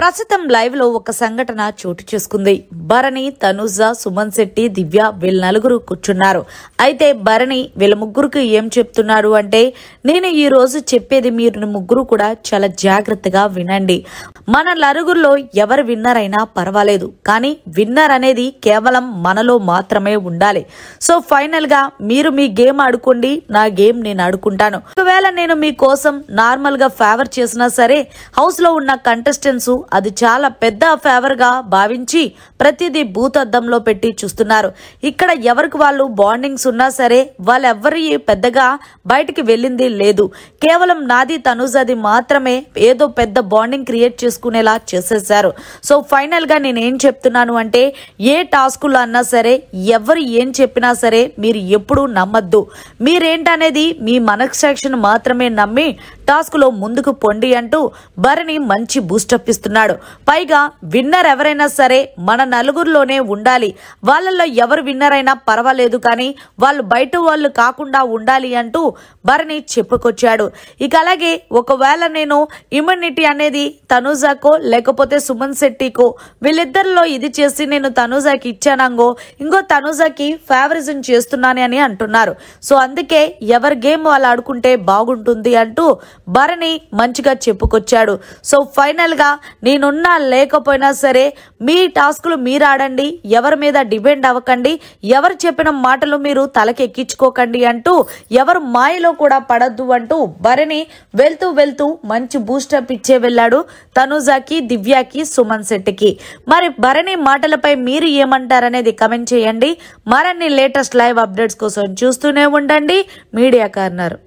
ప్రస్తుతం లైవ్ లో ఒక సంఘటన చోటు చేసుకుంది. భరణి, తనుజ, సుమన్ శెట్టి, దివ్య వీళ్ళ నలుగురు కూర్చున్నారు. అయితే భరణి వీళ్ళ ముగ్గురికి ఏం చెప్తున్నాడు అంటే, నేను ఈ రోజు చెప్పేది మీరు ముగ్గురు కూడా చాలా జాగ్రత్తగా వినండి. మన నలుగురిలో ఎవరు విన్నర్ అయినా పర్వాలేదు, కానీ విన్నర్ అనేది కేవలం మనలో మాత్రమే ఉండాలి. సో ఫైనల్ గా మీరు మీ గేమ్ ఆడుకోండి, నా గేమ్ నేను ఆడుకుంటాను. ఒకవేళ నేను మీకోసం నార్మల్ గా ఫేవర్ చేసినా సరే, హౌస్ లో ఉన్న కంటెస్టెంట్స్ అది చాలా పెద్ద ఫేవర్ గా భావించి ప్రతిదీ భూతద్దంలో పెట్టి చూస్తున్నారు. ఇక్కడ ఎవరికి వాళ్ళు బాండింగ్స్ ఉన్నా సరే వాళ్ళెవ్వరి పెద్దగా బయటికి వెళ్ళింది లేదు. కేవలం నాది తనుజది మాత్రమే ఏదో పెద్ద బాండింగ్ క్రియేట్ చేసుకునేలా చేసేసారు. సో ఫైనల్ గా నేను ఏం చెప్తున్నాను అంటే, ఏ టాస్కులు అన్నా సరే ఎవరు ఏం చెప్పినా సరే మీరు ఎప్పుడూ నమ్మద్దు. మీరేంటనేది మీ మనస్సాక్షిని మాత్రమే నమ్మి టాస్క్ లో ముందుకు పొండి అంటూ భరణి మంచి బూస్టప్ ఇస్తున్నాడు. పైగా విన్నర్ ఎవరైనా సరే మన నలుగురిలోనే ఉండాలి, వాళ్ళల్లో ఎవరు విన్నర్ అయినా పర్వాలేదు, కానీ వాళ్ళు బయట వాళ్ళు కాకుండా ఉండాలి అంటూ భరణి చెప్పుకొచ్చాడు. ఇక అలాగే ఒకవేళ నేను ఇమ్యూనిటీ అనేది తనుజాకో లేకపోతే సుమన్ శెట్టికో వీళ్ళిద్దరిలో ఇది చేసి నేను తనుజాకి ఇచ్చానంగో ఇంకో తనుజాకి ఫేవరిజం చేస్తున్నాను అని అంటున్నారు. సో అందుకే ఎవరి గేమ్ వాళ్ళు ఆడుకుంటే బాగుంటుంది అంటూ భరణి మంచిగా చెప్పుకొచ్చాడు. సో ఫైనల్ గా నేనున్నా లేకపోయినా సరే మీ టాస్కులు మీరు ఆడండి, ఎవరి మీద డిపెండ్ అవ్వకండి, ఎవరు చెప్పిన మాటలు మీరు తలకెక్కించుకోకండి అంటూ ఎవరు మాయలో కూడా పడద్దు అంటూ భరణి వెళ్తూ వెళ్తూ మంచి బూస్టప్ ఇచ్చే వెళ్ళాడు తనుజాకి, దివ్యాకి, సుమన్ శెట్టికి. మరి భరణి మాటలపై మీరు ఏమంటారనేది కమెంట్ చేయండి. మరిన్ని లేటెస్ట్ లైవ్ అప్డేట్స్ కోసం చూస్తూనే ఉండండి మీడియా కార్నర్.